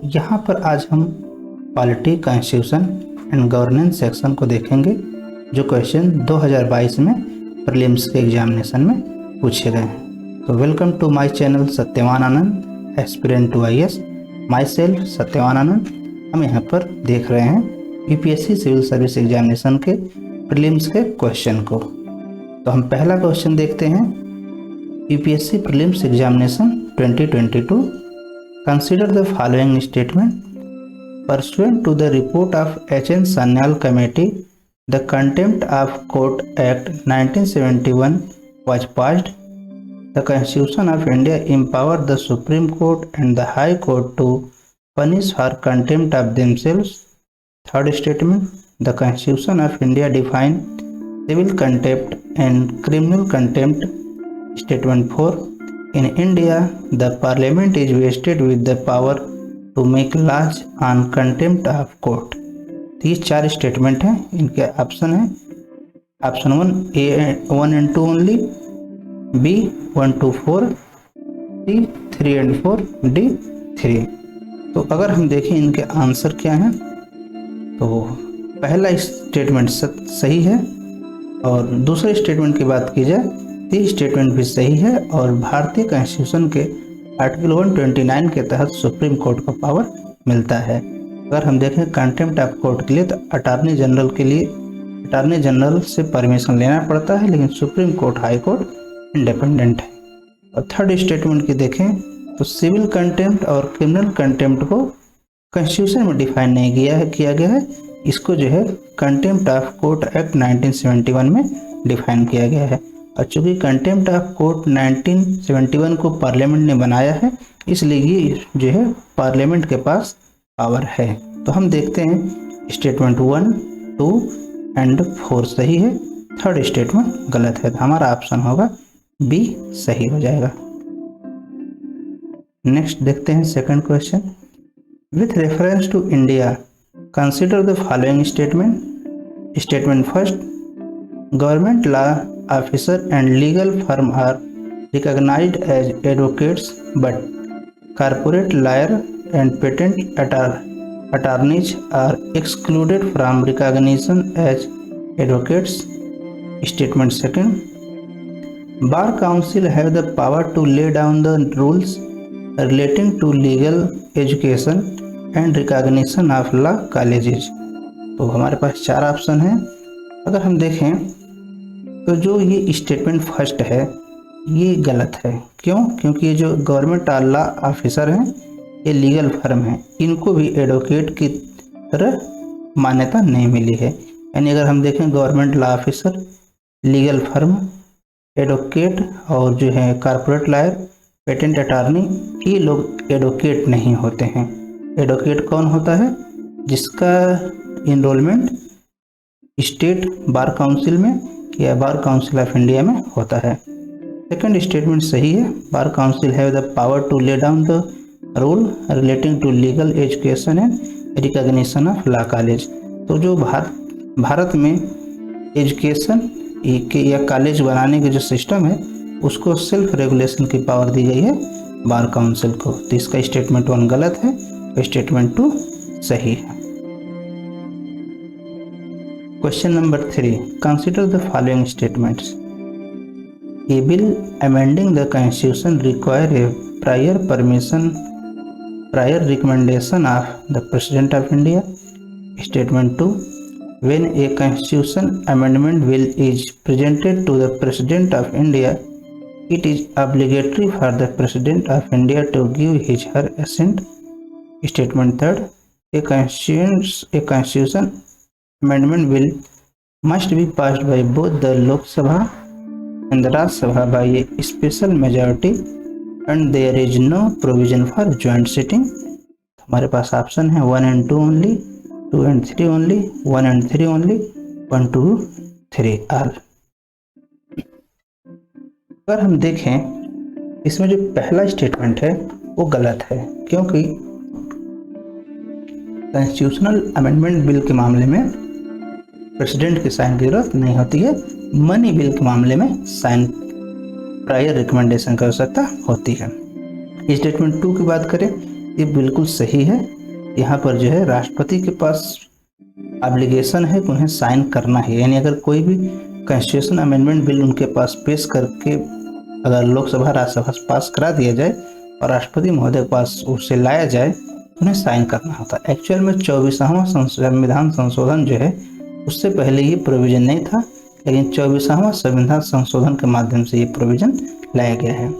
यहाँ पर आज हम polity, constitution and governance section को देखेंगे जो क्वेश्चन 2022 में प्रीलिम्स के एग्जामिनेशन में पूछे गए हैं। तो welcome to my channel Satyavan Anand aspirant to IAS। Myself Satyavan Anand. हम यहाँ पर देख रहे हैं UPSC सिविल सर्विस एग्जामिनेशन के प्रीलिम्स के क्वेश्चन को। तो हम पहला क्वेश्चन देखते हैं। UPSC prelims examination 2022 Consider the following statement. Pursuant to the report of H.N. Sanyal Committee, the Contempt of Court Act 1971 was passed. The Constitution of India empowered the Supreme Court and the High Court to punish for contempt of themselves. Third statement. The Constitution of India defined civil contempt and criminal contempt. Statement 4. In India, the Parliament is vested with the power to make laws on contempt of court. ये चार statement हैं। इनके option है option 1 A 1 and 2 only, B 1 to 4, C 3 and 4, D 3। तो अगर हम देखें इनके आंसर क्या हैं, तो पहला स्टेटमेंट सही है और दूसरे स्टेटमेंट की बात की जाए ये स्टेटमेंट भी सही है और भारतीय कॉन्स्टिट्यूशन के आर्टिकल 129 के तहत सुप्रीम कोर्ट को पावर मिलता है। अगर हम देखें कंटेम्प्ट ऑफ कोर्ट के लिए तो अटॉर्नी जनरल से परमिशन लेना पड़ता है, लेकिन supreme court, high court independent है। और थर्ड स्टेटमेंट की देखें तो सिविल कंटेम्प्ट और क्रिमिनल कंटेम्प्ट को कॉन्स्टिट्यूशन में डिफाइन नहीं किया गया है। इसको जो है कंटेम्प्ट ऑफ कोर्ट एक्ट 1971 में डिफाइन किया गया है। और चूँकि कंटेम्प्ट ऑफ कोर्ट 1971 को पार्लियामेंट ने बनाया है, इसलिए ये जो है पार्लियामेंट के पास पावर है। तो हम देखते हैं स्टेटमेंट 1, 2 एंड 4 सही है, थर्ड स्टेटमेंट गलत है। तो हमारा ऑप्शन होगा B सही हो जाएगा। नेक्स्ट देखते हैं second question. With reference to India consider the following statement. Statement first, government law officer and legal firm are recognized as advocates, but corporate lawyer and patent attorneys are excluded from recognition as advocates. Statement second, bar council have the power to lay down the rules relating to legal education and recognition of law colleges। तो हमारे पास चार option हैं। अगर हम देखें तो जो ये स्टेटमेंट फर्स्ट है ये गलत है। क्यों? क्योंकि ये जो गवर्नमेंट लॉ ऑफिसर हैं ये लीगल फर्म हैं, इनको भी एडवोकेट की तरह मान्यता नहीं मिली है। यानी अगर हम देखें government law officer, legal firm, advocate और जो है कॉर्पोरेट लॉयर, पेटेंट अटॉर्नी, ये लोग एडवोकेट नहीं होते हैं। एडवोकेट कौन होता है? जिसका इनरोलमेंट स्टेट बार काउंसिल में या बार काउंसिल ऑफ इंडिया में होता है। सेकंड स्टेटमेंट सही है, bar council have the power to lay down the rule relating to legal education and recognition of law college. तो जो भारत में एजुकेशन के या कॉलेज बनाने के जो सिस्टम है उसको सेल्फ रेगुलेशन की पावर दी गई है बार काउंसिल को। तो इसका स्टेटमेंट 1 गलत है, स्टेटमेंट 2 सही है। Question number 3. Consider the following statements. A bill amending the Constitution require a prior recommendation of the President of India. Statement 2. When a Constitution amendment bill is presented to the President of India, it is obligatory for the President of India to give his or her assent. Statement 3. A Constitution amendment bill must be passed by both the Lok Sabha and the Rajya Sabha by a special majority and there is no provision for joint sitting। हमारे पास option है 1 and 2 only, 2 and 3 only, 1 and 3 only, 1 2 3 all। अगर हम देखें इसमें जो पहला statement है वो गलत है, क्योंकि कॉन्स्टिट्यूशनल अमेंडमेंट बिल के मामले में प्रेसिडेंट की साइन की जरूरत नहीं होती है। मनी बिल के मामले में साइन प्रायर रिकमेंडेशन की आवश्यकता होती है। स्टेटमेंट 2 की बात करें ये बिल्कुल सही है। यहाँ पर जो है राष्ट्रपति के पास ऑब्लिगेशन है कि उन्हें साइन करना है, यानी अगर कोई भी कॉन्स्टिट्यूशन अमेंडमेंट बिल उनके पास पेश करके अगर लोकसभा राज्यसभा से पास करा दिया जाए और राष्ट्रपति महोदय के पास उसे लाया जाए तो उन्हें साइन करना होता है। एक्चुअल में 24वां संविधान संशोधन जो है उससे पहले ये प्रोविजन नहीं था, लेकिन 24वां संविधान संशोधन के माध्यम से ये प्रोविजन लाया गया है।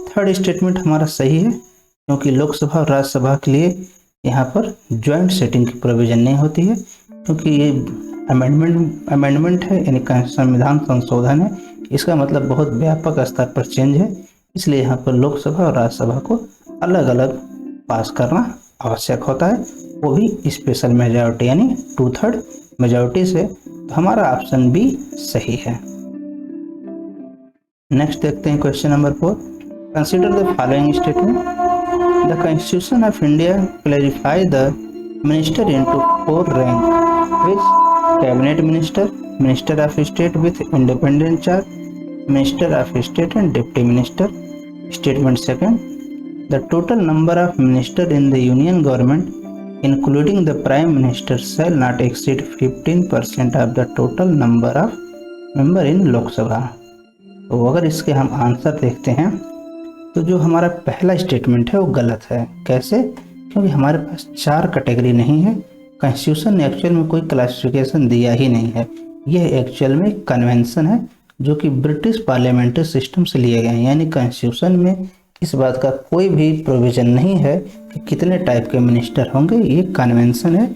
थर्ड स्टेटमेंट हमारा सही है, क्योंकि लोकसभा और राज्यसभा के लिए यहाँ पर ज्वाइंट सेटिंग की प्रोविजन नहीं होती है, क्योंकि ये अमेंडमेंट है यानी संविधान संशोधन है। इसका मतलब बहुत व्यापक स्तर पर चेंज है, इसलिए यहाँ पर लोकसभा और राज्यसभा को अलग अलग पास करना आवश्यक होता है, वो भी स्पेशल मेजॉरिटी यानी 2/3 मेजॉरिटी से। तो हमारा ऑप्शन बी सही है। नेक्स्ट देखते हैं question number 4। Consider the following statement. The Constitution of India clarifies the minister into 4 ranks, which cabinet minister, minister of state with independent charge, minister of state and deputy minister. Statement second, the total number of ministers in the union government, including the prime minister, shall not exceed 15% of the total number of member in Lok Sabha. तो अगर इसके हम answer देखते हैं तो जो हमारा पहला स्टेटमेंट है वो गलत है। कैसे? क्योंकि हमारे पास 4 कैटेगरी नहीं है। कॉन्स्टिट्यूशन ने एक्चुअल में कोई क्लासिफिकेशन दिया ही नहीं है। यह एक्चुअल में कन्वेंशन है जो कि ब्रिटिश पार्लियामेंट्री सिस्टम से लिए गए हैं, यानी कॉन्स्टिट्यूशन में इस बात का कोई भी प्रोविजन नहीं है कि कितने टाइप के मिनिस्टर होंगे। ये कन्वेंशन है,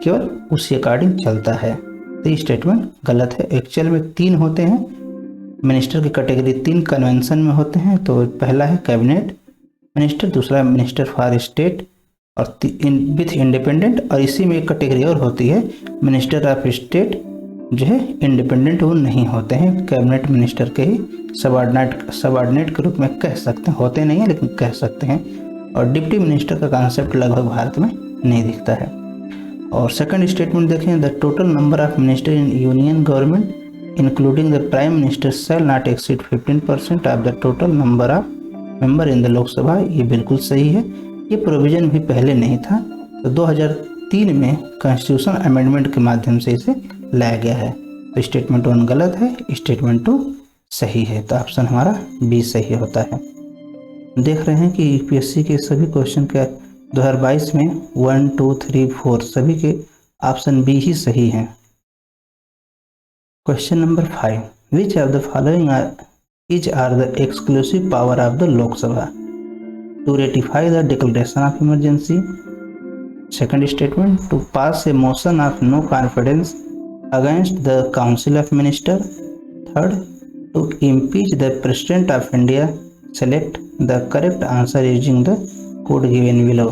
केवल उसी अकॉर्डिंग चलता है। तो ये स्टेटमेंट गलत है। एक्चुअल में 3 होते हैं मिनिस्टर की कैटेगरी, 3 कन्वेंशन में होते हैं। तो पहला है कैबिनेट मिनिस्टर, दूसरा मिनिस्टर फॉर स्टेट और विथ इंडिपेंडेंट, और इसी में एक कैटेगरी और होती है मिनिस्टर ऑफ स्टेट जो है इंडिपेंडेंट, वो नहीं होते हैं, कैबिनेट मिनिस्टर के ही सबऑर्डिनेट के रूप में कह सकते हैं, होते नहीं है लेकिन कह सकते हैं। और डिप्टी मिनिस्टर का कॉन्सेप्ट लगभग भारत में नहीं दिखता है। और सेकंड स्टेटमेंट देखें, the total number of minister in union government including the prime minister shall not exceed 15% of the total number of member in the लोक सभा। ये बिल्कुल सही है। ये प्रोविजन भी पहले नहीं था, तो 2003 में कॉन्स्टिट्यूशन अमेंडमेंट के माध्यम से इसे लाया गया है। तो स्टेटमेंट 1 गलत है, स्टेटमेंट 2 सही है। तो ऑप्शन हमारा बी सही होता है। देख रहे हैं कि यूपीएससी के सभी क्वेश्चन के 2022 में 1, 2, 3, 4 सभी के ऑप्शन बी ही सही है। Question number 5. Which of the following are the exclusive power of the Lok Sabha? To ratify the declaration of emergency. Second statement, to pass a motion of no confidence against the Council of Ministers. Third, to impeach the President of India. Select the correct answer using the code given below.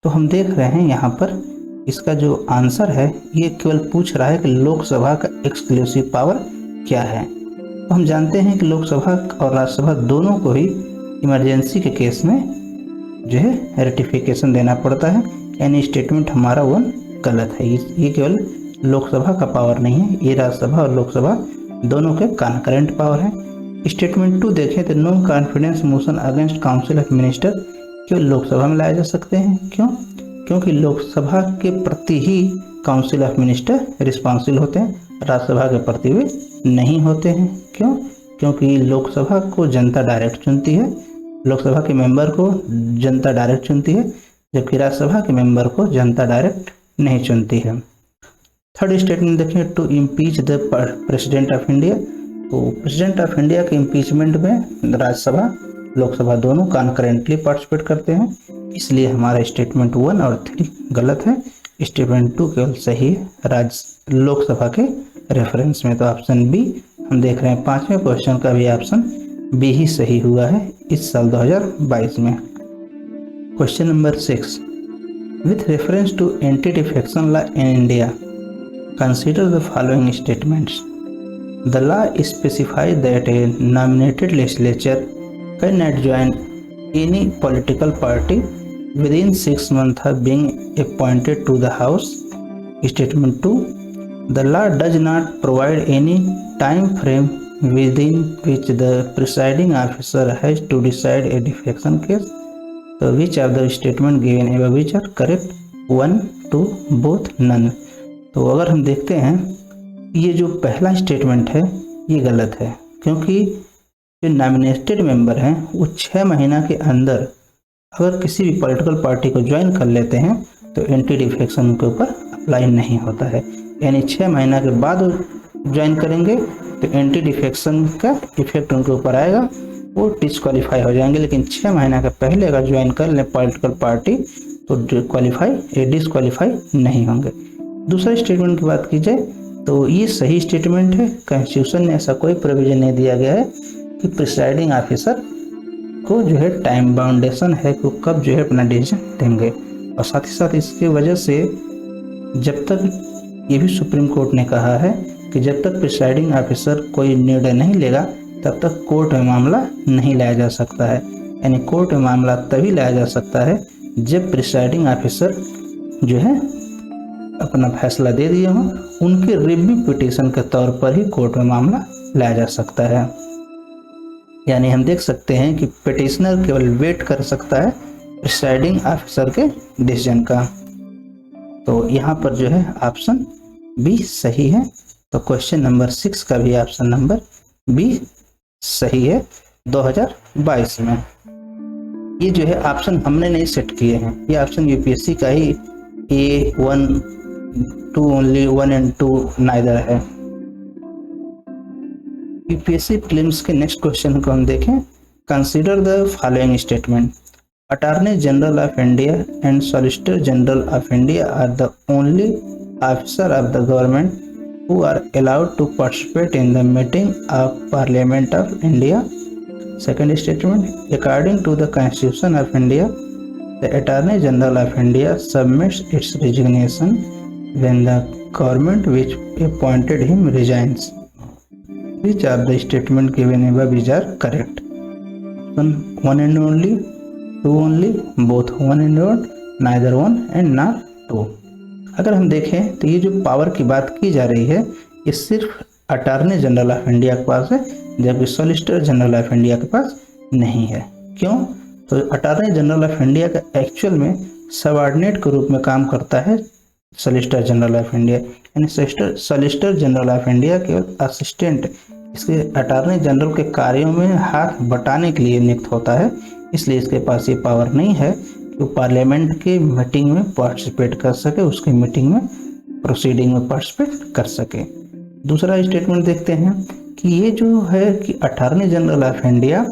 तो हम देख रहे हैं यहाँ पर इसका जो answer है ये केवल पूछ रहा है कि लोकसभा का एक्सक्लूसिव पावर क्या है। तो हम जानते हैं कि लोकसभा और राज्यसभा दोनों को ही इमरजेंसी के केस में जो है रेटिफिकेशन देना पड़ता है, यानी स्टेटमेंट हमारा 1 गलत है। ये केवल लोकसभा का पावर नहीं है, ये राज्यसभा और लोकसभा दोनों के कॉन्करेंट पावर है। स्टेटमेंट 2 देखें तो no confidence motion against council of minister केवल लोकसभा में लाए जा सकते हैं। क्यों? क्योंकि लोकसभा के प्रति ही काउंसिल ऑफ मिनिस्टर रिस्पॉन्सिबल होते हैं, राज्यसभा के प्रति वे नहीं होते हैं। क्यों? क्योंकि लोकसभा को जनता डायरेक्ट चुनती है, लोकसभा के मेंबर को जनता डायरेक्ट चुनती है, जबकि राज्यसभा के मेंबर को जनता डायरेक्ट नहीं चुनती है। थर्ड स्टेटमेंट देखें, to impeach the president of India. तो प्रेसिडेंट ऑफ इंडिया के इम्पीचमेंट में राज्यसभा लोकसभा दोनों कॉन्करेंटली पार्टिसिपेट करते हैं, इसलिए हमारा स्टेटमेंट 1 और 3 गलत है। स्टेटमेंट 2 केवल सही है लोकसभा के रेफरेंस में। तो ऑप्शन बी हम देख रहे हैं 5वें क्वेश्चन का भी ऑप्शन बी ही सही हुआ है इस साल 2022 में। Question number 6, with reference to anti defection law in India consider the following statements. The law specifies that a nominated legislature can not join any political party within 6 months of being appointed to the house. Statement 2, the law does not provide any time frame within which the presiding officer has to decide a defection case. तो which of the statement given above which are correct, 1, 2, both, none. तो अगर हम देखते हैं ये जो पहला statement है ये गलत है, क्योंकि जो नॉमिनेटेड मेंबर हैं वो 6 महीना के अंदर अगर किसी भी पॉलिटिकल पार्टी को ज्वाइन कर लेते हैं तो एंटी डिफेक्शन उनके ऊपर अप्लाई नहीं होता है। यानी 6 महीना के बाद वो ज्वाइन करेंगे तो एंटी डिफेक्शन का इफेक्ट उनके ऊपर आएगा, वो डिसक्वालीफाई हो जाएंगे। लेकिन 6 महीना के पहले अगर ज्वाइन कर लें पॉलिटिकल पार्टी तो डिसक्वालीफाई नहीं होंगे। दूसरा स्टेटमेंट की बात की जाए तो ये सही स्टेटमेंट है। कॉन्स्टिट्यूशन में ऐसा कोई प्रोविजन नहीं दिया गया है कि प्रिसाइडिंग ऑफिसर को जो है टाइम बाउंडेशन है कि कब जो है अपना डिसीजन देंगे। और साथ ही साथ इसकी वजह से जब तक ये भी सुप्रीम कोर्ट ने कहा है कि जब तक प्रिसाइडिंग ऑफिसर कोई निर्णय नहीं लेगा तब तक कोर्ट में मामला नहीं लाया जा सकता है। यानी कोर्ट में मामला तभी लाया जा सकता है जब प्रिसाइडिंग ऑफिसर जो है अपना फैसला दे दिए हों, उनके रिव्यू पिटीशन के तौर पर ही कोर्ट में मामला लाया जा सकता है। यानी हम देख सकते हैं कि पिटिशनर केवल वेट कर सकता है प्रिसाइडिंग ऑफिसर के डिसीजन का। तो यहाँ पर जो है ऑप्शन बी सही है। तो क्वेश्चन नंबर 6 का भी ऑप्शन नंबर बी सही है 2022 में। ये जो है ऑप्शन हमने नहीं सेट किए हैं, ये ऑप्शन यूपीएससी का ही A1, 2 ओनली, 1 and 2 नाइदर है। यूपीएससी प्रीलिम्स के नेक्स्ट क्वेश्चन को हम देखें। Consider the following statement, attorney general of India and solicitor general of India are the only officer of the government who are allowed to participate in the meeting of Parliament of India. Second statement, according to the Constitution of India, the Attorney General of India submits its resignation when the government which appointed him resigns. Which of the statement given above is are correct? Option 1 and only, 2 only, both 1 and 1, neither 1 and not 2. अगर हम देखें तो ये जो power की बात की जा रही है ये सिर्फ अटॉर्नी जनरल ऑफ इंडिया के पास है, जबकि सॉलिसिटर जनरल ऑफ इंडिया के पास नहीं है। क्यों? तो अटॉर्नी जनरल ऑफ इंडिया का एक्चुअल में सबऑर्डिनेट के रूप में काम करता है सॉलिसिटर जनरल ऑफ इंडिया। यानी सॉलिसिटर जनरल ऑफ इंडिया केवल असिस्टेंट, इसके अटॉर्नी जनरल के कार्यों में हाथ बटाने के लिए नियुक्त होता है, इसलिए इसके पास ये पावर नहीं है कि पार्लियामेंट की मीटिंग में पार्टिसिपेट कर सके, उसकी मीटिंग में प्रोसीडिंग में पार्टिसिपेट कर सके। दूसरा स्टेटमेंट देखते हैं कि ये जो है कि अटॉर्नी जनरल ऑफ इंडिया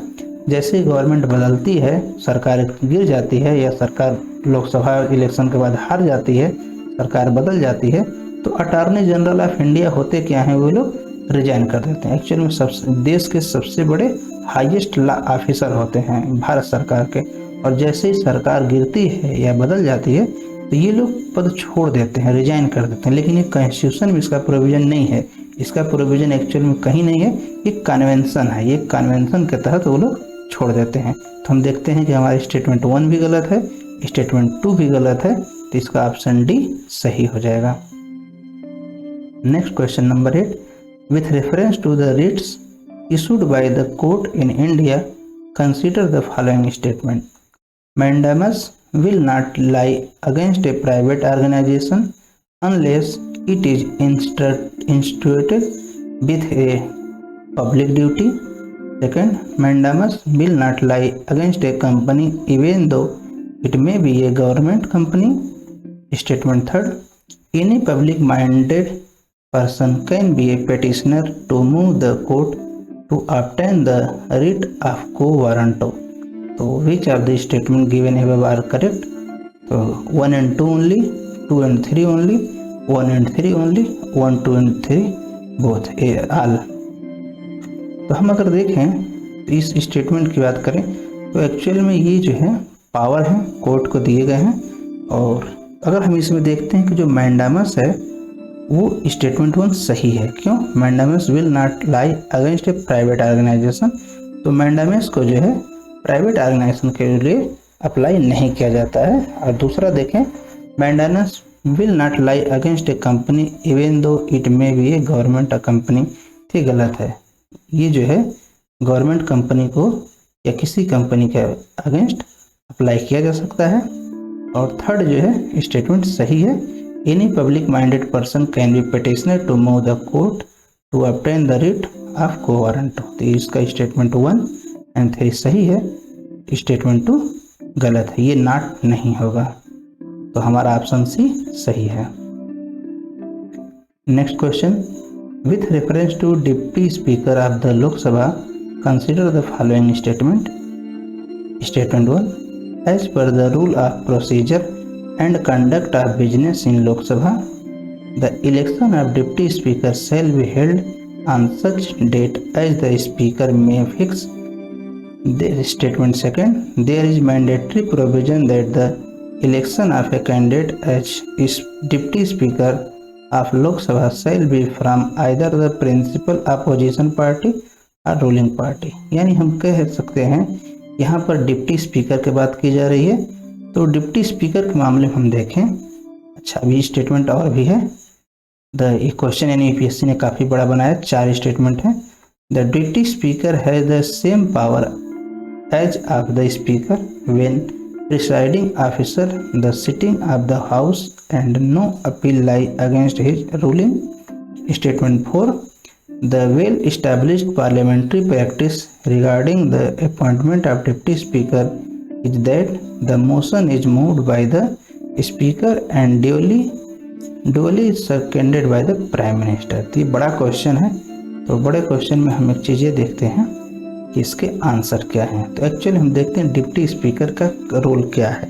जैसे गवर्नमेंट बदलती है, सरकार गिर जाती है या सरकार लोकसभा इलेक्शन के बाद हार जाती है, सरकार बदल जाती है, तो अटॉर्नी जनरल ऑफ इंडिया होते क्या हैं, वो लोग रिजाइन कर देते हैं। एक्चुअल में देश के सबसे बड़े हाईएस्ट लॉ ऑफिसर होते हैं भारत सरकार के, और जैसे ही सरकार गिरती है या बदल जाती है तो ये लोग पद छोड़ देते हैं, रिजाइन कर देते हैं। लेकिन ये कॉन्स्टिट्यूशन में इसका प्रोविजन नहीं है, इसका प्रोविजन एक्चुअल में कहीं नहीं है, ये कन्वेंशन है, ये कन्वेंशन के तहत वो लोग छोड़ देते हैं। तो हम देखते हैं कि हमारी स्टेटमेंट 1 भी गलत है, स्टेटमेंट 2 भी गलत है, तो इसका ऑप्शन डी सही हो जाएगा। Next question number 8, with reference to the writs issued by the court in India consider the following statement, mandamus will not lie against a private organization unless it is instituted with a public duty. Second, mandamus will not lie against a company even though it may be a government company. Statement third, any public minded person can be a petitioner to move the court to obtain the writ of quo warranto. तो which of the statement given above are correct? तो 1 and 2 only, 2 and 3 only, 1 and 3 only, 1, 2 and 3 both all। तो हम अगर देखें तो इस statement की बात करें तो एक्चुअल में ये जो है पावर है कोर्ट को दिए गए हैं, और अगर हम इसमें देखते हैं कि जो मैंडामस है वो स्टेटमेंट 1 सही है। क्यों? Mandamus will not lie against a private organisation, तो मैंडामस को जो है प्राइवेट ऑर्गेनाइजेशन के लिए अप्लाई नहीं किया जाता है। और दूसरा देखें, mandamus will not lie against A company even though it may be A government company, ये गलत है। ये जो है गवर्नमेंट कंपनी को या किसी कंपनी के अगेंस्ट अप्लाई किया जा सकता है। और थर्ड जो है स्टेटमेंट सही है, any public minded person can be petitioner to move the court to obtain the writ of quo warranto. तो इसका स्टेटमेंट 1 एंड 3 सही है, स्टेटमेंट 2 गलत है, ये नॉट नहीं होगा। तो हमारा ऑप्शन सी सही है। Next question, with reference to deputy speaker of the Lok Sabha consider the following statement. Statement 1, as per the rule of procedure and conduct of business in Lok Sabha the election of deputy speaker shall be held on such date as the speaker may fix. Statement 2, there is mandatory provision that the election of a candidate as deputy speaker of Lok Sabha shall be from either the principal opposition party or ruling party। यानी हम कह सकते हैं यहाँ पर deputy speaker की बात की जा रही है। तो डिप्टी स्पीकर के मामले में हम देखें, अच्छा अभी स्टेटमेंट और भी है। ये क्वेश्चन यानी यूपीएससी ने काफ़ी बड़ा बनाया, 4 स्टेटमेंट है। The deputy speaker has the same power as of the speaker when presiding officer the sitting of the house and no appeal lie against his ruling। Statement 4, the well established parliamentary practice regarding the appointment of deputy speaker is that the motion is moved by the speaker and duly seconded by the prime minister। तो ये बड़ा question है, तो बड़े question में हम एक चीज़ ये देखते हैं कि इसके आंसर क्या हैं। तो एक्चुअली हम देखते हैं डिप्टी स्पीकर का रोल क्या है।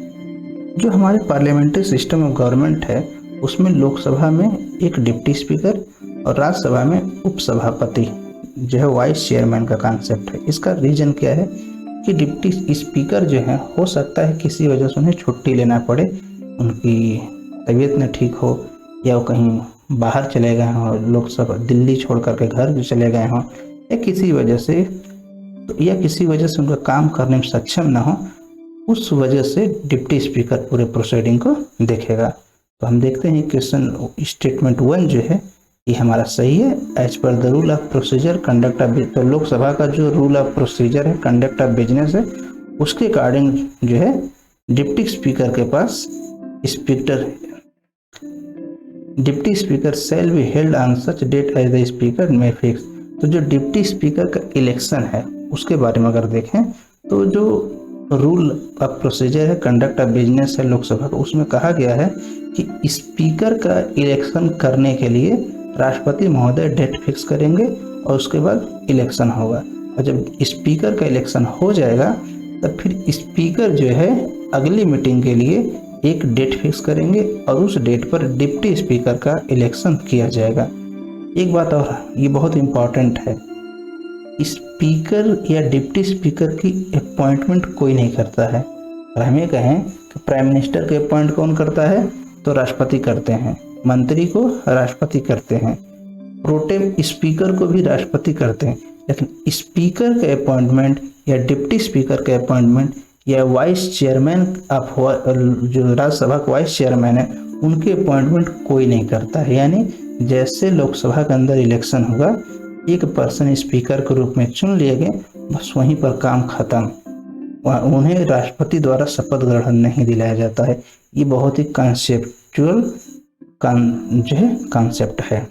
जो हमारे पार्लियामेंट्री सिस्टम ऑफ गवर्नमेंट है उसमें लोकसभा में एक डिप्टी स्पीकर और राज्यसभा में उपसभापति जो है वाइस चेयरमैन का कॉन्सेप्ट है। इसका रीजन क्या है कि डिप्टी स्पीकर जो है हो सकता है किसी वजह से उन्हें छुट्टी लेना पड़े, उनकी तबीयत न ठीक हो या वो कहीं बाहर चले गए हों, लोकसभा दिल्ली छोड़ करके घर भी चले गए हों या किसी वजह से उनका काम करने में सक्षम ना हो, उस वजह से डिप्टी स्पीकर पूरे प्रोसीडिंग को देखेगा। तो हम देखते हैं क्वेश्चन स्टेटमेंट 1 जो है ये हमारा सही है। As per the rule of procedure conduct of, तो लोकसभा का जो रूल ऑफ प्रोसीजर है कंडक्ट ऑफ बिजनेस है उसके अकॉर्डिंग जो है डिप्टी स्पीकर के पास deputy speaker shall be held on such date as the speaker may fix. तो जो डिप्टी स्पीकर का इलेक्शन है उसके बारे में अगर देखें तो जो रूल ऑफ प्रोसीजर है कंडक्ट ऑफ बिजनेस है लोकसभा का, उसमें कहा गया है कि स्पीकर का इलेक्शन करने के लिए राष्ट्रपति महोदय डेट फिक्स करेंगे और उसके बाद इलेक्शन होगा। और जब स्पीकर का इलेक्शन हो जाएगा तब फिर स्पीकर जो है अगली मीटिंग के लिए एक डेट फिक्स करेंगे और उस डेट पर डिप्टी स्पीकर का इलेक्शन किया जाएगा। एक बात और, ये बहुत इम्पॉर्टेंट है, स्पीकर या डिप्टी स्पीकर की अपॉइंटमेंट कोई नहीं करता है। और हमें कहें कि प्राइम मिनिस्टर के अपॉइंट कौन करता है तो राष्ट्रपति करते हैं, मंत्री को राष्ट्रपति करते हैं, प्रोटेम स्पीकर को भी राष्ट्रपति करते हैं। लेकिन स्पीकर के अपॉइंटमेंट या डिप्टी स्पीकर के अपॉइंटमेंट या वाइस चेयरमैन ऑफ जो राज्यसभा का वाइस चेयरमैन है उनके अपॉइंटमेंट कोई नहीं करता है। यानी जैसे लोकसभा के अंदर इलेक्शन होगा, एक पर्सन स्पीकर के रूप में चुन लिए गए, बस वहीं पर काम खत्म, उन्हें राष्ट्रपति द्वारा शपथ ग्रहण नहीं दिलाया जाता है। ये बहुत ही कॉन्सेप्चुअल जो है कॉन्सेप्ट है।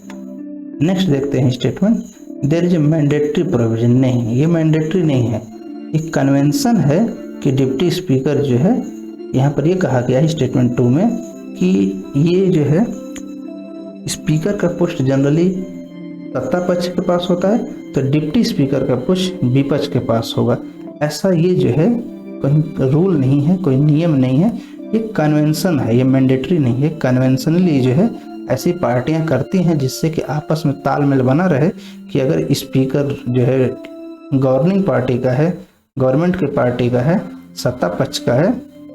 नेक्स्ट देखते हैं statement, there is a mandatory provision. नहीं, ये मैंडेटरी नहीं है, एक कन्वेंशन है कि डिप्टी स्पीकर जो है, यहाँ पर ये कहा गया है स्टेटमेंट 2 में कि ये जो है स्पीकर का पोस्ट जनरली सत्ता पक्ष के पास होता है, तो डिप्टी स्पीकर का पोस्ट विपक्ष के पास होगा। ऐसा ये जो है कोई रूल नहीं है, कोई नियम नहीं है, ये कन्वेंशन है, ये मैंडेटरी नहीं है। कन्वेंशनली जो है ऐसी पार्टियां करती हैं जिससे कि आपस में तालमेल बना रहे कि अगर स्पीकर जो है गवर्निंग पार्टी का है, गवर्नमेंट के पार्टी का है, सत्ता पक्ष का है,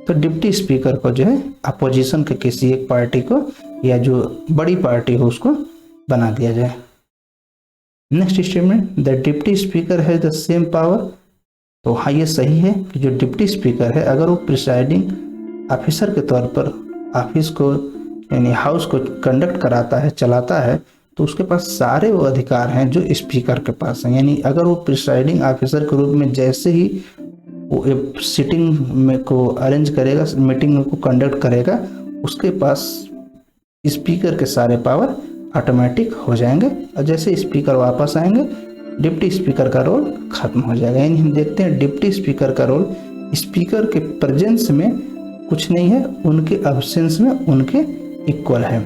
तो डिप्टी स्पीकर को जो है अपोजिशन के किसी एक पार्टी को या जो बड़ी पार्टी हो उसको बना दिया जाए। Next statement, the deputy speaker है द सेम पावर। तो हाँ, ये सही है कि जो डिप्टी स्पीकर है अगर वो प्रिसाइडिंग ऑफिसर के तौर पर ऑफिस को यानी हाउस को कंडक्ट कराता है, चलाता है, तो उसके पास सारे वो अधिकार हैं जो स्पीकर के पास हैं। यानी अगर वो प्रिसाइडिंग ऑफिसर के रूप में जैसे ही सिटिंग में को अरेंज करेगा, मीटिंग को कंडक्ट करेगा, उसके पास स्पीकर के सारे पावर ऑटोमेटिक हो जाएंगे और जैसे स्पीकर वापस आएंगे डिप्टी स्पीकर का रोल खत्म हो जाएगा। यानी हम देखते हैं डिप्टी स्पीकर का रोल स्पीकर के प्रेजेंस में कुछ नहीं है, उनके अब्सेंस में उनके इक्वल है।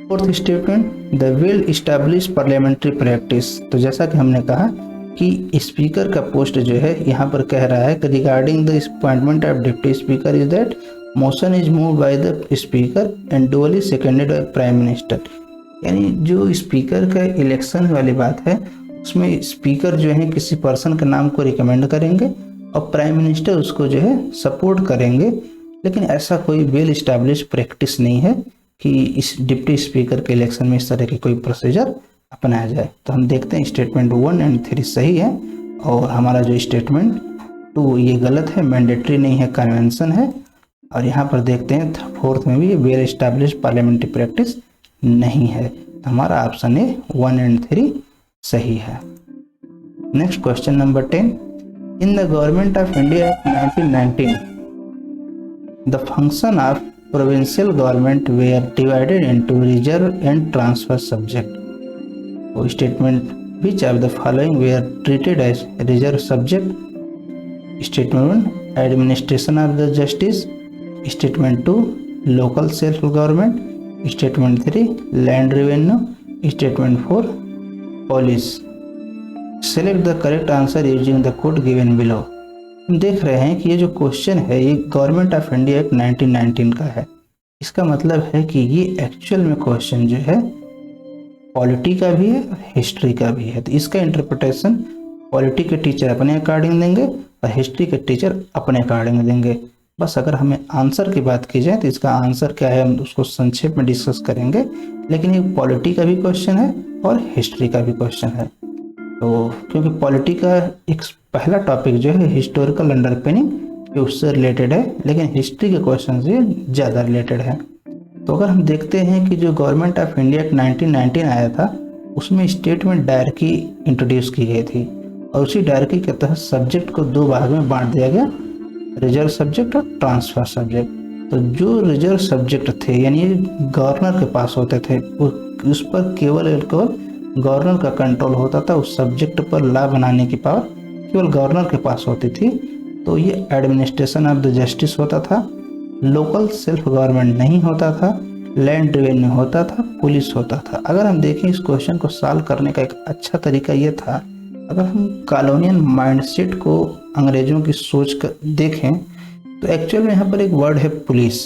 Fourth statement, the well establish parliamentary practice. तो जैसा कि हमने कहा कि स्पीकर का पोस्ट जो है यहाँ पर कह रहा है कि regarding the appointment of deputy speaker is that motion is move by the speaker and duly seconded by prime minister. यानी जो स्पीकर का इलेक्शन वाली बात है उसमें स्पीकर जो है किसी पर्सन के नाम को रिकमेंड करेंगे और प्राइम मिनिस्टर उसको जो है सपोर्ट करेंगे, लेकिन ऐसा कोई वेल इस्टेब्लिश प्रैक्टिस नहीं है कि इस डिप्टी स्पीकर के इलेक्शन में इस तरह की कोई प्रोसीजर अपनाया जाए। तो हम देखते हैं स्टेटमेंट 1 और 3 सही है और हमारा जो स्टेटमेंट 2 ये गलत है, मैंडेटरी नहीं है, कन्वेंशन है। और यहाँ पर देखते हैं 4th में भी वेल इस्टेब्लिश पार्लियामेंट्री प्रैक्टिस नहीं है, तो हमारा ऑप्शन है 1 और 3 सही है। Next question number 10, in the government of India 1919 the function of provincial government were divided into reserve and transfer subject. So statement which of the following were treated as reserve subject? Statement 1, administration of the justice. Statement 2, local self government. Statement 3, land revenue. Statement 4, police. Select the correct answer using the code given below. हम देख रहे हैं कि ये जो question है ये government of India act 1919 का है। इसका मतलब है कि ये एक्चुअल में क्वेश्चन जो है पॉलिटी का भी है और हिस्ट्री का भी है। तो इसका इंटरप्रिटेशन पॉलिटी के टीचर अपने अकॉर्डिंग देंगे और हिस्ट्री के टीचर अपने अकॉर्डिंग देंगे। बस अगर हमें आंसर की बात की जाए तो इसका आंसर क्या है हम उसको संक्षेप में डिस्कस करेंगे, लेकिन ये पॉलिटी का भी क्वेश्चन है और हिस्ट्री का भी क्वेश्चन है। तो क्योंकि पॉलिटी का एक पहला टॉपिक जो है हिस्टोरिकल अंडरपिनिंग ये उससे रिलेटेड है, लेकिन हिस्ट्री के क्वेश्चन से ज़्यादा रिलेटेड है। तो अगर हम देखते हैं कि जो गवर्नमेंट ऑफ इंडिया 1919 आया था उसमें स्टेटमेंट डायरेक्टरी इंट्रोड्यूस की गई थी और उसी डायरेक्टरी के तहत सब्जेक्ट को 2 भाग में बांट दिया गया, रिजर्व सब्जेक्ट और ट्रांसफर सब्जेक्ट। तो जो रिजर्व सब्जेक्ट थे यानी गवर्नर के पास होते थे उस पर केवल गवर्नर का कंट्रोल होता था, उस सब्जेक्ट पर लॉ बनाने की पावर केवल गवर्नर के पास होती थी। तो ये एडमिनिस्ट्रेशन ऑफ द जस्टिस होता था, लोकल सेल्फ गवर्नमेंट नहीं होता था, लैंड रेवेन्यू होता था, पुलिस होता था। अगर हम देखें इस क्वेश्चन को सॉल्व करने का एक अच्छा तरीका ये था, अगर हम कॉलोनियल माइंडसेट को अंग्रेजों की सोच कर देखें तो एक्चुअल में यहाँ पर एक वर्ड है पुलिस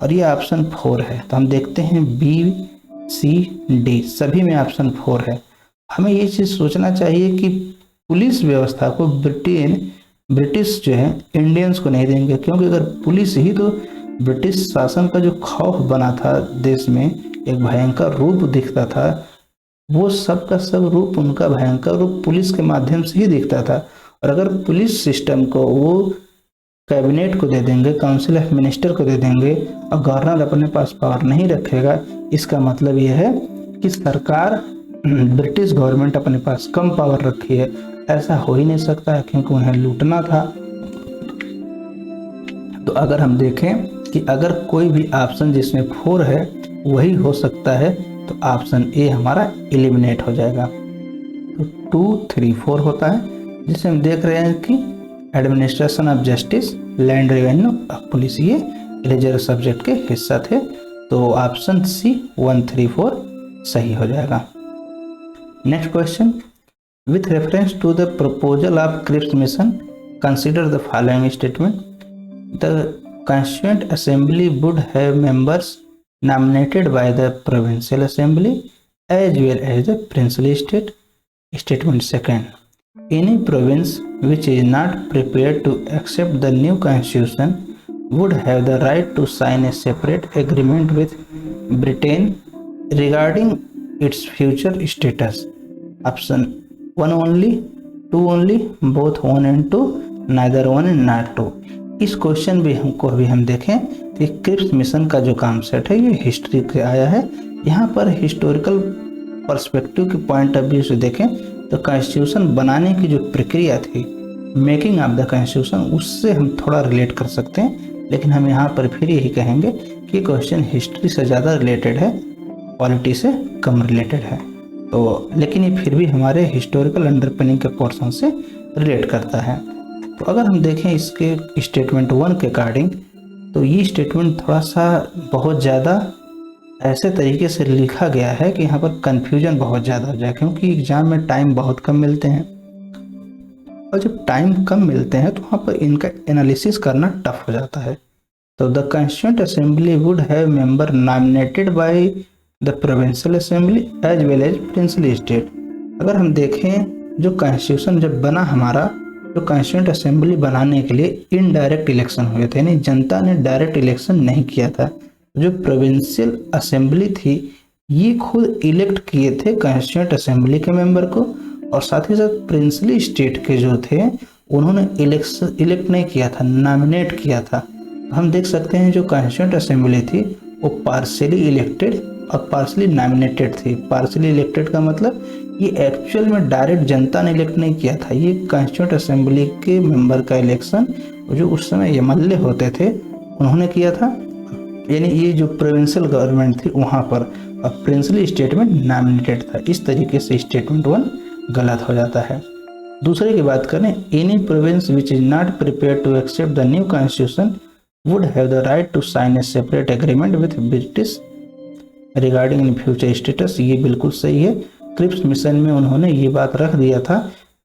और ये ऑप्शन 4 है। तो हम देखते हैं B-C-D सभी में ऑप्शन 4 है। हमें ये चीज़ सोचना चाहिए कि पुलिस व्यवस्था को ब्रिटिश जो है इंडियंस को नहीं देंगे, क्योंकि अगर पुलिस ही तो ब्रिटिश शासन का जो खौफ बना था देश में, एक भयंकर रूप दिखता था, वो सब का सब रूप उनका भयंकर रूप पुलिस के माध्यम से ही दिखता था। और अगर पुलिस सिस्टम को वो कैबिनेट को दे देंगे, काउंसिल ऑफ मिनिस्टर को दे देंगे और गवर्नर अपने पास पावर नहीं रखेगा, इसका मतलब यह है कि सरकार ब्रिटिश गवर्नमेंट अपने पास कम पावर रखी है। ऐसा हो ही नहीं सकता है क्योंकि उन्हें लूटना था। तो अगर हम देखें कि अगर कोई भी ऑप्शन जिसमें 4 है वही हो सकता है तो ऑप्शन ए हमारा एलिमिनेट हो जाएगा। तो 2, 3, 4 होता है जिसे हम देख रहे हैं कि administration of justice, land revenue और पुलिस ये रिजर्व सब्जेक्ट के हिस्सा थे। तो ऑप्शन सी 1, 3, 4 सही हो जाएगा। Next question, with reference to the proposal of Cripps Mission, consider the following statement. The Constituent Assembly would have members nominated by the Provincial Assembly as well as the Princely State. Statement 2. Any province which is not prepared to accept the new Constitution would have the right to sign a separate agreement with Britain regarding its future status. Option 1 only, 2 only, both 1 and 2, neither 1 and not 2। इस question भी हम देखें कि Cripps mission का जो concept है ये history से आया है। यहाँ पर हिस्टोरिकल पर्सपेक्टिव के पॉइंट ऑफ व्यू से देखें तो कॉन्स्टिट्यूशन बनाने की जो प्रक्रिया थी मेकिंग ऑफ द कॉन्स्टिट्यूशन, उससे हम थोड़ा रिलेट कर सकते हैं, लेकिन हम यहाँ पर फिर यही कहेंगे कि क्वेश्चन हिस्ट्री से ज़्यादा रिलेटेड है, पॉलिटी से कम रिलेटेड है। तो लेकिन ये फिर भी हमारे हिस्टोरिकल अंडरपिनिंग के पोर्शन से रिलेट करता है। तो अगर हम देखें इसके स्टेटमेंट 1 के अकॉर्डिंग, तो ये स्टेटमेंट थोड़ा सा बहुत ज़्यादा ऐसे तरीके से लिखा गया है कि यहाँ पर कन्फ्यूजन बहुत ज़्यादा हो जाए, क्योंकि एग्जाम में टाइम बहुत कम मिलते हैं, और जब टाइम कम मिलते हैं तो वहाँ पर इनका एनालिसिस करना टफ हो जाता है। तो the constituent assembly would have member nominated by the provincial assembly as well as princely state. अगर हम देखें जो कॉन्स्टिट्यूशन जब बना हमारा, जो कॉन्स्टिट्यूएंट असेंबली बनाने के लिए इनडायरेक्ट इलेक्शन हुए थे, यानी जनता ने डायरेक्ट इलेक्शन नहीं किया था। जो प्रोविंशियल असेंबली थी ये खुद इलेक्ट किए थे कॉन्स्टिट्यूएंट असेंबली के मेंबर को, और साथ ही साथ प्रिंसली स्टेट के जो थे उन्होंने इलेक्ट नहीं किया था, नॉमिनेट किया था। तो हम देख सकते हैं जो कॉन्स्टिट्यूएंट असेंबली थी वो पार्शियली इलेक्टेड और पार्शियली नॉमिनेटेड थी। पार्शियली इलेक्टेड का मतलब ये एक्चुअल में डायरेक्ट जनता ने इलेक्ट नहीं किया था, ये कॉन्स्टिट्यूएंट असेंबली के मेंबर का इलेक्शन जो उस समय एमएलए होते थे उन्होंने किया था, यानी ये जो प्रोविंशियल गवर्नमेंट थी वहाँ पर, और प्रिंसली स्टेट में नॉमिनेटेड था। इस तरीके से स्टेटमेंट 1 गलत हो जाता है। दूसरे की बात करें, any province which is not prepare to accept the new constitution would have the right to sign a separate agreement with British regarding in future status. ये बिल्कुल सही है। क्रिप्स मिशन में उन्होंने ये बात रख दिया था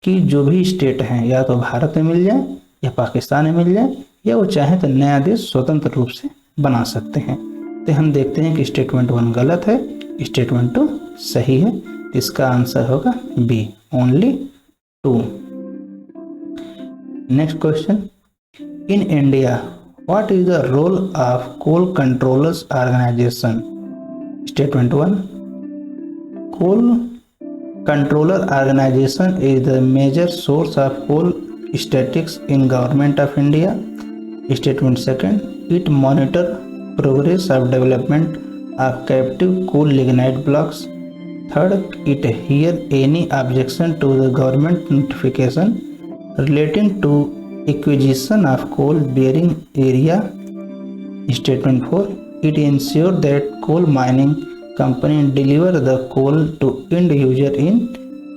कि जो भी स्टेट हैं या तो भारत में मिल जाए या पाकिस्तान में मिल जाए, या वो चाहे तो नया देश स्वतंत्र रूप से बना सकते हैं। तो हम देखते हैं कि स्टेटमेंट 1 गलत है, स्टेटमेंट 2 सही है। इसका आंसर होगा B, only 2। Next question, in India what is the role of coal controllers organisation. Statement 1, coal controller organisation is the major source of coal statistics in government of India. Statement 2, it monitor progress of development of captive coal lignite blocks. Third, it hear any objection to the government notification relating to acquisition of coal bearing area. Statement 4, it ensure that coal mining company deliver the coal to end user in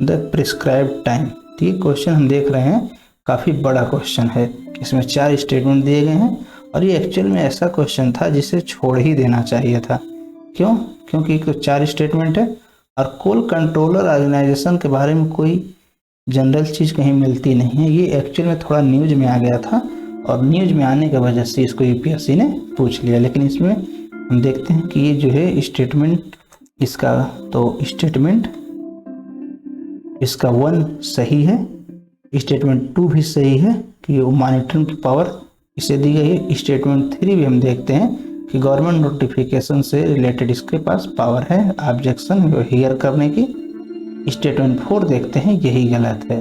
the prescribed time। तो ये question हम देख रहे हैं काफ़ी बड़ा question है, इसमें 4 स्टेटमेंट दिए गए हैं, और ये एक्चुअल में ऐसा क्वेश्चन था जिसे छोड़ ही देना चाहिए था। क्यों? क्योंकि 4 स्टेटमेंट है और कोल कंट्रोलर ऑर्गेनाइजेशन के बारे में कोई जनरल चीज़ कहीं मिलती नहीं है। ये एक्चुअल में थोड़ा न्यूज में आ गया था, और न्यूज में आने की वजह से इसको यूपीएससी ने पूछ लिया। लेकिन इसमें हम देखते हैं कि ये जो है स्टेटमेंट इसका, तो स्टेटमेंट इसका 1 सही है, स्टेटमेंट 2 भी सही है कि मॉनिटरिंग की पावर इसे दी गई है। स्टेटमेंट 3 भी हम देखते हैं कि गवर्नमेंट नोटिफिकेशन से रिलेटेड इसके पास पावर है ऑब्जेक्शन हियर करने की। स्टेटमेंट 4 देखते हैं यही गलत है,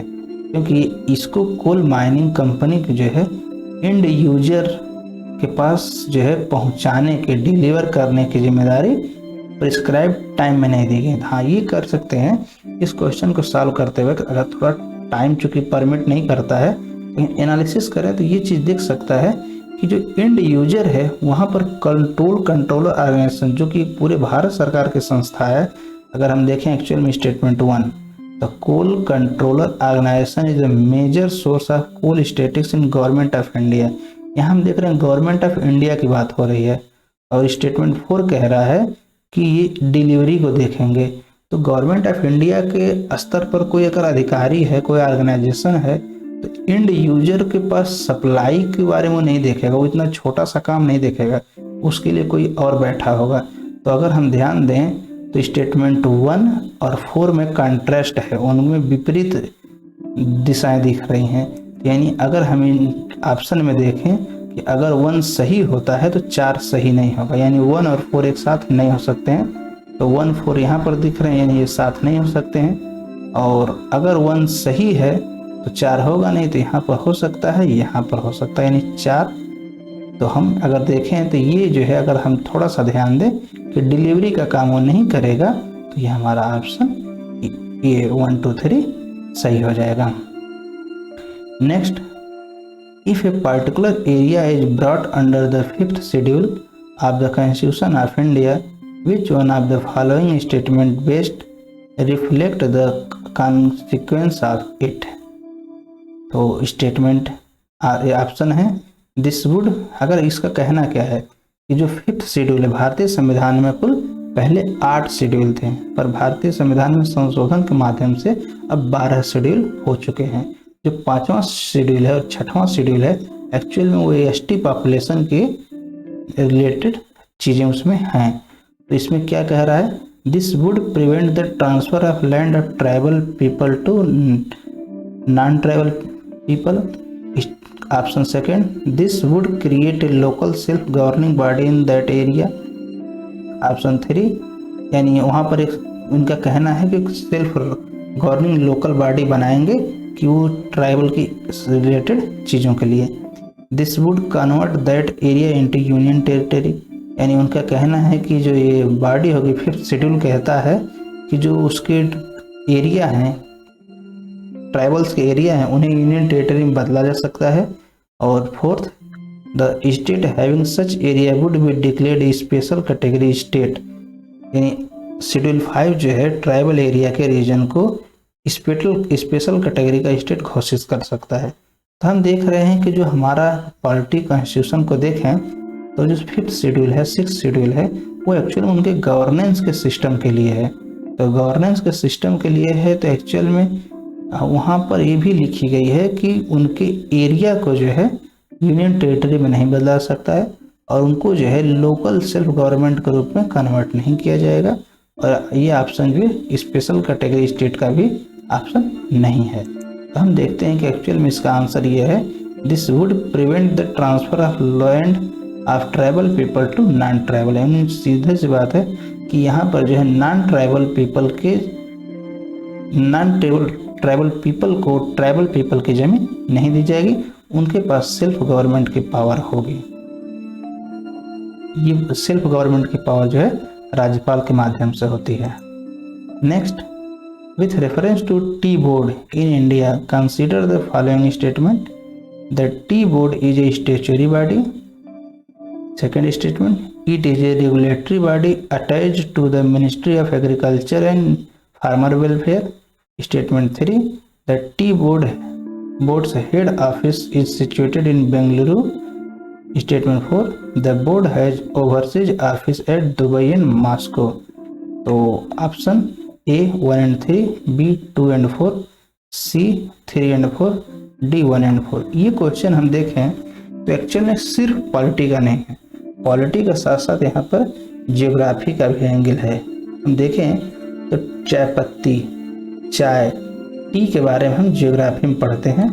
क्योंकि इसको कोल माइनिंग कंपनी की जो है एंड यूजर के पास जो है पहुंचाने के, डिलीवर करने की जिम्मेदारी प्रिस्क्राइब टाइम में नहीं दी गई। हाँ, ये कर सकते हैं इस क्वेश्चन को सॉल्व करते हुए, अगर थोड़ा टाइम चूँकि परमिट नहीं करता है, एनालिसिस करें तो ये चीज़ देख सकता है कि जो एंड यूजर है वहाँ पर कंट्रोलर ऑर्गेनाइजेशन जो कि पूरे भारत सरकार की संस्था है। अगर हम देखें एक्चुअल में statement 1, the coal controller organisation is a major source of coal statistics in government of India. यहाँ हम देख रहे हैं गवर्नमेंट ऑफ इंडिया की बात हो रही है, और स्टेटमेंट 4 कह रहा है कि ये डिलीवरी को देखेंगे। तो गवर्नमेंट ऑफ इंडिया के स्तर पर कोई अगर अधिकारी है, कोई ऑर्गेनाइजेशन है, तो एंड यूजर के पास सप्लाई के बारे में नहीं देखेगा, वो इतना छोटा सा काम नहीं देखेगा, उसके लिए कोई और बैठा होगा। तो अगर हम ध्यान दें तो स्टेटमेंट 1 और 4 में कॉन्ट्रास्ट है, उनमें विपरीत दिशाएं दिख रही हैं। यानी अगर हम इन ऑप्शन में देखें कि अगर 1 सही होता है तो 4 सही नहीं होगा, यानी 1 और 4 एक साथ नहीं हो सकते हैं। तो 1 4 यहाँ पर दिख रहे हैं, यानी ये साथ नहीं हो सकते हैं। और अगर 1 सही है तो 4 होगा नहीं, तो यहाँ पर हो सकता है, यहाँ पर हो सकता है, यानी 4। तो हम अगर देखें तो ये जो है, अगर हम थोड़ा सा ध्यान दें कि डिलीवरी का काम वो नहीं करेगा, तो ये हमारा ऑप्शन ये 1 2 3 सही हो जाएगा। Next, if a particular area is brought under the 5th schedule of the constitution of India, which one of the following statement best reflect the consequence of it. तो स्टेटमेंट ऑप्शन है this would. अगर इसका कहना क्या है कि जो 5th schedule है, भारतीय संविधान में कुल पहले 8 शेड्यूल थे, पर भारतीय संविधान में संशोधन के माध्यम से अब 12 शेड्यूल हो चुके हैं। जो 5वां शेड्यूल है और 6वां शेड्यूल है, एक्चुअल में वो एसटी पॉपुलेशन के रिलेटेड चीज़ें उसमें हैं। तो इसमें क्या कह रहा है, this would prevent the transfer of land of tribal people to non tribal people. Option second, this would create a local self governing body in that area. Option 3, यानी वहाँ पर एक उनका कहना है कि सेल्फ गवर्निंग लोकल बॉडी बनाएंगे कि वो ट्राइबल की रिलेटेड चीज़ों के लिए। This would convert that area into union territory, यानी उनका कहना है कि जो ये बॉडी होगी, 5th शेड्यूल कहता है कि जो उसके एरिया हैं, ट्राइबल्स के एरिया हैं, उन्हें यूनियन टेरिटरी में बदला जा सकता है। और 4th, the state having such area would be declared special category state, यानी शेड्यूल 5 जो है ट्राइबल एरिया के रीजन को स्पेशल कैटेगरी का स्टेट घोषित कर सकता है। तो हम देख रहे हैं कि जो हमारा पॉलिटी कॉन्स्टिट्यूशन को देखें तो जो 5th शेड्यूल है, 6th शेड्यूल है, वो एक्चुअल में उनके गवर्नेंस के सिस्टम के लिए है। तो गवर्नेंस के सिस्टम के लिए है तो एक्चुअल में वहाँ पर ये भी लिखी गई है कि उनके एरिया को जो है यूनियन टेरिटरी में नहीं बदला सकता है और उनको जो है लोकल सेल्फ गवर्नमेंट के रूप में कन्वर्ट नहीं किया जाएगा। और ये ऑप्शन जो है स्पेशल कैटेगरी स्टेट का भी ऑप्शन नहीं है। तो हम देखते हैं कि एक्चुअल में इसका आंसर ये है, this would prevent the transfer of land of tribal people to non tribal. यानी सीधे सी बात है कि यहाँ पर जो है नॉन ट्राइबल पीपल के ट्राइबल पीपल को ट्राइबल पीपल की जमीन नहीं दी जाएगी, उनके पास सेल्फ गवर्नमेंट की पावर होगी। ये सेल्फ गवर्नमेंट की पावर जो है राज्यपाल के माध्यम से होती है। Next, with reference to tea board in India consider the following statement, the tea board is a statutory body. Second statement, it is a regulatory body attached to the ministry of agriculture and farmer welfare. Statement 3, the tea board's head office is situated in Bengaluru. Statement 4, the board has overseas office at Dubai and Moscow. तो option A 1 and 3, B 2 and 4, C 3 and 4, D 1 and 4। ये question हम देखें तो actual में सिर्फ polity का नहीं है, पॉलिटी के साथ साथ यहाँ पर जियोग्राफी का भी एंगल है। हम देखें तो चाय पत्ती, चाय, टी के बारे में हम जियोग्राफी में पढ़ते हैं।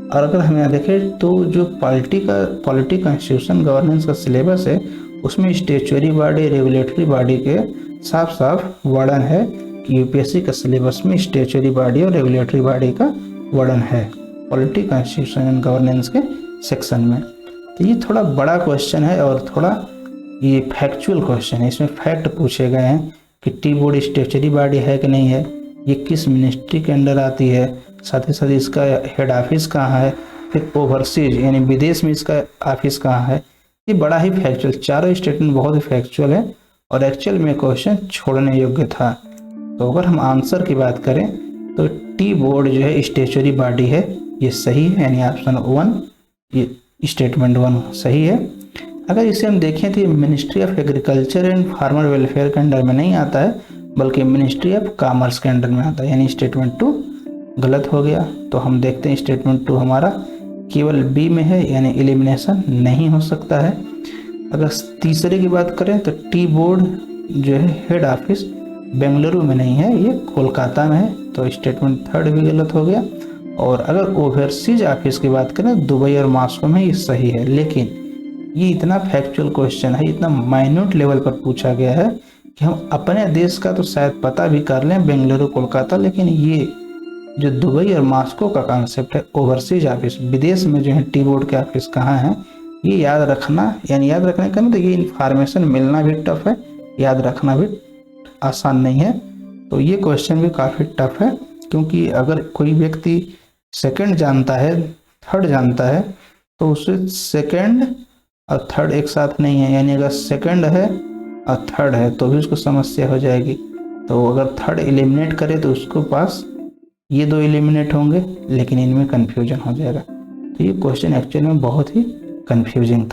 और अगर हम यहाँ देखें तो जो पॉलिटी कॉन्स्टिट्यूशन गवर्नेंस का सिलेबस है उसमें स्टैट्यूटरी बॉडी, रेगुलेटरी बॉडी के साफ साफ वर्णन है कि यूपीएससी के सिलेबस में स्टैट्यूटरी बॉडी और रेगुलेटरी बॉडी का वर्णन है पॉलिटी कॉन्स्टिट्यूशन एंड गवर्नेंस के सेक्शन में। तो ये थोड़ा बड़ा क्वेश्चन है और थोड़ा ये फैक्चुअल क्वेश्चन है। इसमें फैक्ट पूछे गए हैं कि टी बोर्ड स्टैट्यूटरी बॉडी है कि नहीं है, ये किस मिनिस्ट्री के अंडर आती है, साथ ही साथ इसका हेड ऑफिस कहाँ है, फिर ओवरसीज यानी विदेश में इसका ऑफिस कहाँ है। ये बड़ा ही फैक्चुअल, चारों स्टेटमेंट बहुत ही फैक्चुअल है और एक्चुअल में क्वेश्चन छोड़ने योग्य था। तो अगर हम आंसर की बात करें तो टी बोर्ड जो है स्टैट्यूटरी बॉडी है, ये सही है, यानी ऑप्शन 1, ये स्टेटमेंट 1 सही है। अगर इसे हम देखें तो ये ministry of agriculture and farmer welfare के अंडर में नहीं आता है बल्कि मिनिस्ट्री ऑफ कॉमर्स के अंडर में आता है, यानी स्टेटमेंट 2 गलत हो गया। तो हम देखते हैं स्टेटमेंट 2 हमारा केवल बी में है, यानी एलिमिनेशन नहीं हो सकता है। अगर तीसरे की बात करें तो टी बोर्ड जो है हेड ऑफिस बेंगलुरु में नहीं है, ये कोलकाता में है, तो स्टेटमेंट 3 भी गलत हो गया। और अगर ओवरसीज ऑफिस की बात करें दुबई और मॉस्को में, ये सही है। लेकिन ये इतना फैक्चुअल क्वेश्चन है, इतना माइन्यूट लेवल पर पूछा गया है कि हम अपने देश का तो शायद पता भी कर लें बेंगलुरु कोलकाता, लेकिन ये जो दुबई और मॉस्को का कॉन्सेप्ट है ओवरसीज ऑफिस, विदेश में जो है टी बोर्ड के ऑफिस कहाँ हैं, ये याद रखना, यानी याद रखने का मतलब ये इन्फॉर्मेशन मिलना भी टफ है, याद रखना भी आसान नहीं है। तो ये क्वेश्चन भी काफ़ी टफ है, क्योंकि अगर कोई व्यक्ति सेकंड जानता है थर्ड जानता है तो उसे सेकंड और थर्ड एक साथ नहीं है, यानी अगर सेकंड है और थर्ड है तो भी उसको समस्या हो जाएगी। तो अगर थर्ड एलिमिनेट करे तो उसको पास ये दो एलिमिनेट होंगे, लेकिन इनमें कन्फ्यूजन हो जाएगा। तो ये क्वेश्चन एक्चुअल में बहुत ही कन्फ्यूजिंग था।